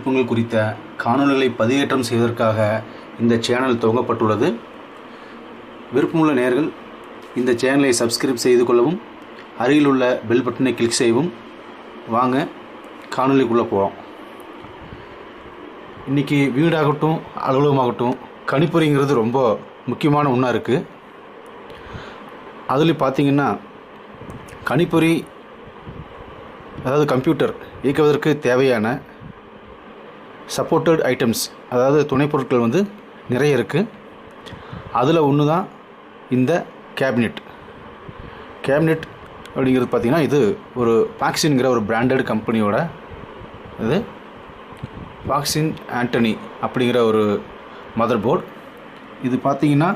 தொழில்நுட்பங்கள் குறித்த காணொளிகளை பதிவேற்றம் செய்வதற்காக இந்த சேனல் துவங்கப்பட்டுள்ளது. விருப்பமுள்ள நேயர்கள் இந்த சேனலை சப்ஸ்கிரைப் செய்து கொள்ளவும், அருகில் உள்ள பெல் பட்டனை கிளிக் செய்யவும். வாங்க காணொளிக்குள்ளே போவோம். இன்றைக்கி வீடாகட்டும் அலுவலகமாகட்டும் கணிப்பொறிங்கிறது ரொம்ப முக்கியமான ஒன்றா இருக்குது. அதில் பார்த்திங்கன்னா கணிப்பொறி அதாவது கம்ப்யூட்டர் இயக்குவதற்கு தேவையான சப்போர்ட்டட் ஐட்டம்ஸ் அதாவது துணை பொருட்கள் நிறைய இருக்குது. அதில் ஒன்று தான் இந்த கேபினெட் அப்படிங்கிறது பார்த்திங்கன்னா இது ஒரு ஃபாக்சின்ங்கிற ஒரு பிராண்டட் கம்பெனியோட இது ஃபாக்சின் ஆண்டனி அப்படிங்கிற ஒரு மதர் போர்டு. இது பார்த்திங்கன்னா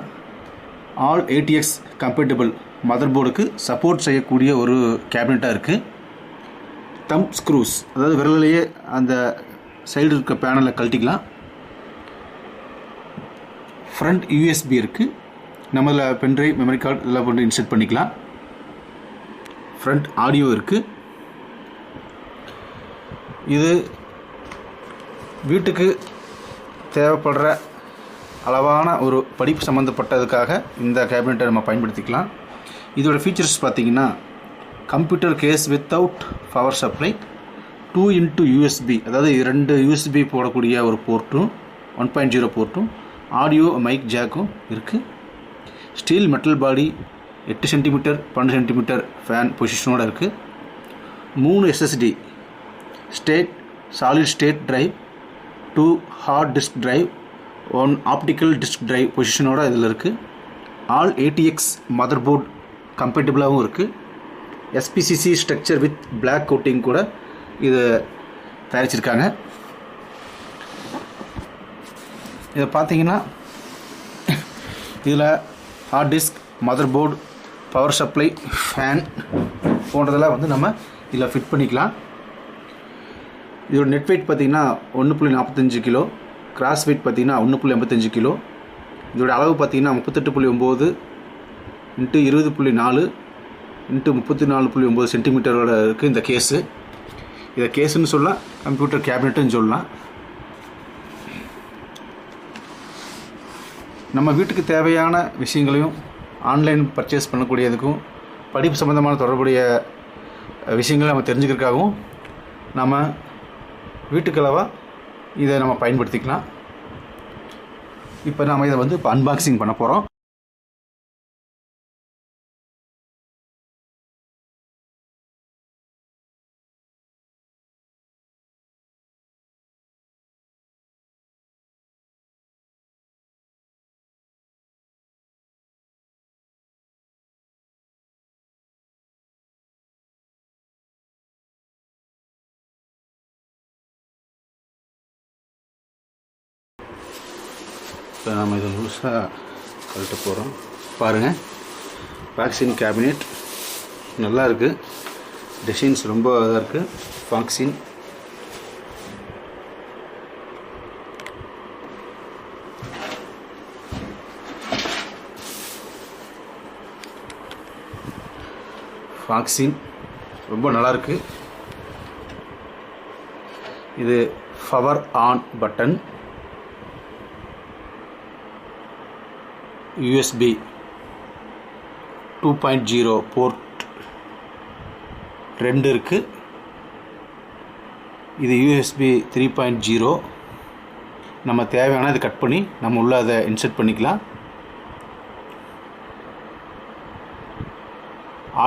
ஆல் ATX கம்பேட்டபிள் மதர் போர்டுக்கு சப்போர்ட் செய்யக்கூடிய ஒரு கேபினெட்டாக இருக்குது. தம்ப் ஸ்க்ரூஸ் அதாவது விரலிலேயே அந்த சைடு இருக்க பேனலை கழட்டிக்கலாம். ஃப்ரண்ட் USB இருக்குது. நம்ம இதில் பென்ட்ரைவ், மெமரி கார்டு இதெல்லாம் கொண்டு இன்சர்ட் பண்ணிக்கலாம். ஃப்ரண்ட் ஆடியோ இருக்குது. இது வீட்டுக்கு தேவைப்படுற அளவான ஒரு படிப்பு சம்மந்தப்பட்டதுக்காக இந்த கேபினெட்டை நம்ம பயன்படுத்திக்கலாம். இதோட ஃபீச்சர்ஸ் பார்த்திங்கன்னா computer case without power supply, 2 USB அதாவது 2 USB போடக்கூடிய ஒரு போர்ட்டும் 1.0 போர்ட்டும், ஆடியோ மைக் ஜாக்கும் இருக்குது. Steel metal body, 8 centimetre 12 centimetre fan பொசிஷனோடு இருக்குது. 3 SSD solid state drive, 2 hard disk drive, 1 optical disk drive பொசிஷனோட இதில் இருக்குது. ஆல் ATX மதர் போர்டு கம்பேட்டபிளாகவும் இருக்குது. SPCC structure with black coating கூட இது தயாரிச்சிருக்காங்க. இதை பார்த்தீங்கன்னா இதில் hard disk, motherboard, power supply, fan போன்றதெல்லாம் நம்ம இதில் ஃபிட் பண்ணிக்கலாம். இதோட நெட் வெயிட் பார்த்திங்கன்னா 1.45 கிலோ, கிராஸ் வெயிட் பார்த்திங்கன்னா 1.85 கிலோ. இதோட அளவு பார்த்திங்கன்னா 38.9 × 20.4 × 34.9 சென்டிமீட்டரோட இருக்குது இந்த கேஸு. இதை கேஸுன்னு சொல்லலாம், கம்ப்யூட்டர் கேபினெட்டுன்னு சொல்லலாம். நம்ம வீட்டுக்கு தேவையான விஷயங்களையும் ஆன்லைன் பர்ச்சேஸ் பண்ணக்கூடியதுக்கும் படிப்பு சம்மந்தமான தொடர்புடைய விஷயங்களை நம்ம தெரிஞ்சுக்கிறதுக்காகவும் நம்ம வீட்டுக்களவாக இதை நம்ம பயன்படுத்திக்கலாம். இப்போ நம்ம இதை இப்போ அன்பாக்சிங் பண்ண போகிறோம். இப்போ நம்ம இதை முழுசாக கழட்ட போகிறோம். பாருங்கள், ஃபாக்சின் கேபினெட் நல்லா இருக்குது. டிசைன்ஸ் ரொம்ப இதாக இருக்குது. ஃபாக்சின் ரொம்ப நல்லாயிருக்கு. இது power on button, USB 2.0 port 2 இருக்குது. இது USB 3.0. நம்ம தேவையான இதை கட் பண்ணி நம்ம உள்ள அதை இன்சர்ட் பண்ணிக்கலாம்.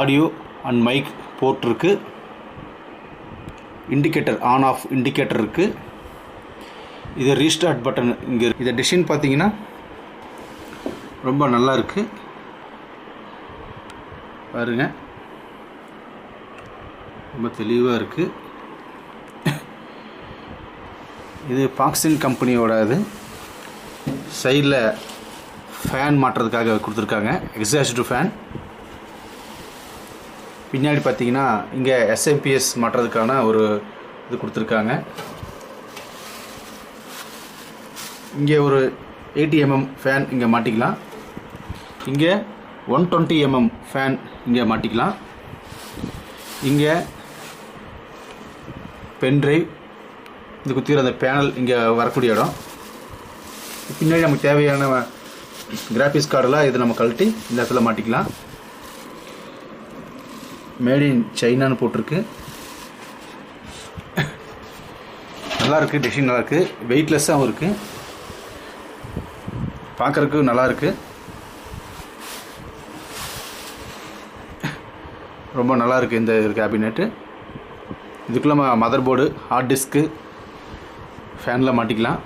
ஆடியோ அண்ட் மைக் போர்ட் இருக்குது. இண்டிகேட்டர், ஆன் ஆஃப் இண்டிகேட்டர் இருக்குது. இது ரீஸ்டார்ட் பட்டன் இங்கே இருக்குது. இதை டிசைன் பார்த்திங்கன்னா ரொம்ப நல்லா இருக்குது. பாருங்கள், ரொம்ப தெளிவாக இருக்குது. இது ஃபாக்சின் கம்பெனியோட இது சைடில் ஃபேன் மாட்டுறதுக்காக கொடுத்துருக்காங்க, எக்ஸாஸ்ட் ஃபேன். பின்னாடி பார்த்தீங்கன்னா இங்கே SMPS மாட்டுறதுக்கான ஒரு இது கொடுத்துருக்காங்க. இங்கே ஒரு 80 mm ஃபேன் இங்கே மாட்டிக்கலாம். இங்கே 120 mm ஃபேன் இங்கே மாட்டிக்கலாம். இங்கே பென் டிரைவ், இது குத்திர அந்த பேனல் இங்கே வரக்கூடிய இடம். பின்னாடி நமக்கு தேவையான கிராஃபிக்ஸ் கார்டெல்லாம் இதை நம்ம கழட்டி இந்த இடத்துல மாட்டிக்கலாம். மேட் இன் சைனான்னு போட்டிருக்கு. நல்லாயிருக்கு, டிசைன் நல்லாயிருக்கு, வெயிட்லெஸ்ஸாகவும் இருக்குது, பார்க்குறதுக்கு நல்லாயிருக்கு, ரொம்ப நல்லாயிருக்கு இந்த கேபினெட்டு. இதுக்குள்ளே நம்ம மதர் போர்டு, ஹார்ட் டிஸ்க்கு, ஃபேனில் மாட்டிக்கலாம்.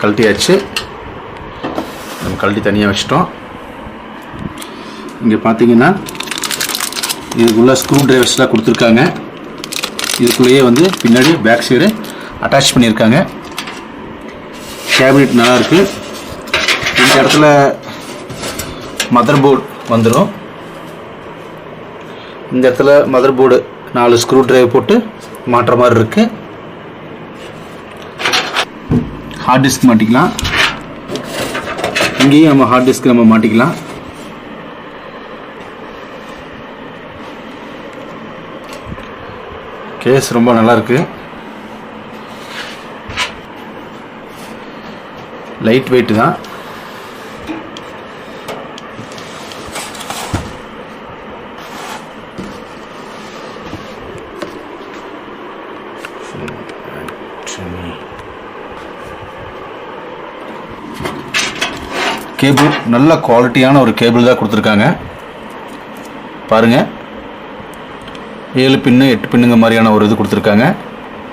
கழட்டியாச்சு. நம்ம கழட்டி தனியாக வச்சிட்டோம். இங்கே பார்த்தீங்கன்னா இதுக்குள்ளே ஸ்க்ரூ டிரைவர்ஸ்லாம் கொடுத்துருக்காங்க. இதுக்குள்ளேயே வந்து பின்னாடி பேக் சைடு அட்டாச் பண்ணியிருக்காங்க. கேபினெட் நல்லாயிருக்கு. இந்த இடத்துல மதர் போர்டு வந்துடும். இந்த இடத்துல மதர் போர்டு 4 ஸ்க்ரூ டிரைவர் போட்டு மாட்டுற மாதிரி இருக்குது. ஹார்ட் டிஸ்க் மாட்டிக்கலாம். இங்கேயும் நம்ம ஹார்ட் டிஸ்க் நம்ம மாட்டிக்கலாம். கேஸ் ரொம்ப நல்லா இருக்கு. லைட் வெயிட் தான். கேபிள் நல்ல குவாலிட்டியான ஒரு கேபிள் தான் கொடுத்துருக்காங்க. பாருங்கள், 7 பின்னு 8 பின்னுங்க மாதிரியான ஒரு இது கொடுத்துருக்காங்க.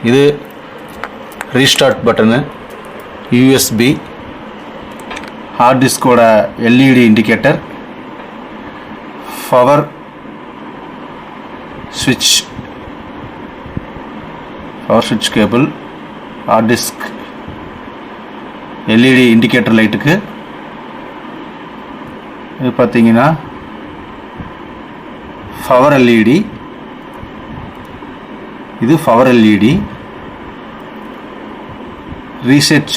இது ரீஸ்டார்ட் பட்டனு, யூஎஸ்பி, ஹார்ட் டிஸ்கோட எல்இடி இண்டிகேட்டர், பவர் ஸ்விட்ச் cable, hard disk, LED indicator லைட்டுக்கு. இது பார்த்தீங்கன்னா பவர் எல்இடி, இது பவர் எல்இடி, ரீசெட்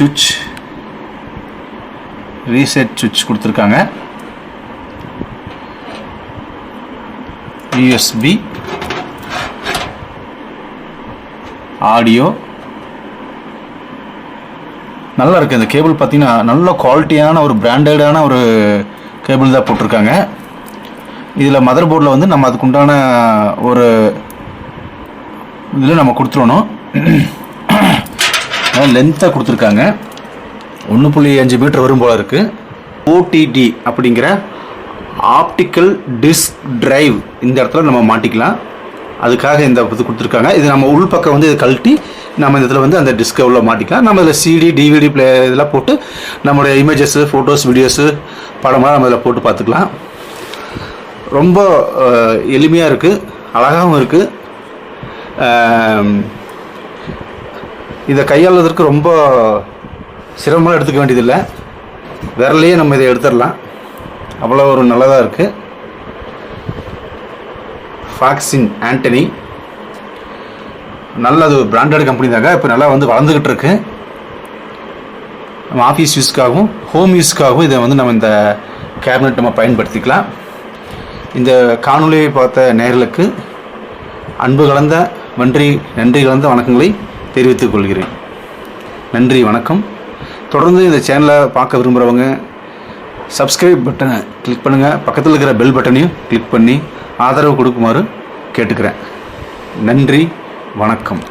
சுவிட்ச் கொடுத்துருக்காங்க. USB, audio. நல்லா இருக்குது. இந்த கேபிள் பார்த்தீங்கன்னா நல்ல குவாலிட்டியான ஒரு பிராண்டடான ஒரு கேபிள் தான் போட்டிருக்காங்க. இதில் மதர் போர்டில் வந்து நம்ம அதுக்குண்டான ஒரு இதில் நம்ம கொடுத்துடணும். லென்த்தாக கொடுத்துருக்காங்க. 1.5 மீட்டர் வரும் போல இருக்குது. ஓடிடி அப்படிங்கிற ஆப்டிக்கல் டிஸ்க் டிரைவ் இந்த இடத்துல நம்ம மாட்டிக்கலாம். அதுக்காக இந்த இது கொடுத்துருக்காங்க. இது நம்ம உள் பக்கம் வந்து இதை கழட்டி நம்ம இந்த இடத்துல வந்து அந்த டிஸ்கை உள்ள மாட்டிக்கலாம். நம்ம இதில் சிடி, டிவிடி பிளே இதெல்லாம் போட்டு நம்மளுடைய இமேஜஸ்ஸு, ஃபோட்டோஸ், வீடியோஸு, படமாக நம்ம இதில் போட்டு பார்த்துக்கலாம். ரொம்ப எளிமையாக இருக்குது, அழகாகவும் இருக்குது. இதை கையாளுவதற்கு ரொம்ப சிரமமாக எடுத்துக்க வேண்டியதில்லை. விரலையே நம்ம இதை எடுத்துடலாம். அவ்வளோ ஒரு நல்லதாக இருக்குது. ஃபாக்சின் ஆண்டனி நல்லது, பிராண்டட் கம்பெனி தாங்க. இப்போ நல்லா வந்து வளர்ந்துக்கிட்டு இருக்கு. நம்ம ஆஃபீஸ் யூஸ்க்காகவும் ஹோம் யூஸ்க்காகவும் இதை வந்து நம்ம இந்த கேபினெட் நம்ம பயன்படுத்திக்கலாம். இந்த காணொலியை பார்த்த நேயர்களுக்கு அன்பு கலந்த நன்றி கலந்த வணக்கங்களை தெரிவித்துக் கொள்கிறேன். நன்றி, வணக்கம். தொடர்ந்து இந்த சேனலை பார்க்க விரும்புகிறவங்க சப்ஸ்கிரைப் பட்டனை கிளிக் பண்ணுங்கள். பக்கத்தில் இருக்கிற பெல் பட்டனையும் கிளிக் பண்ணி ஆதரவு கொடுக்குமாறு கேட்டுக்கிறேன். நன்றி, வணக்கம்.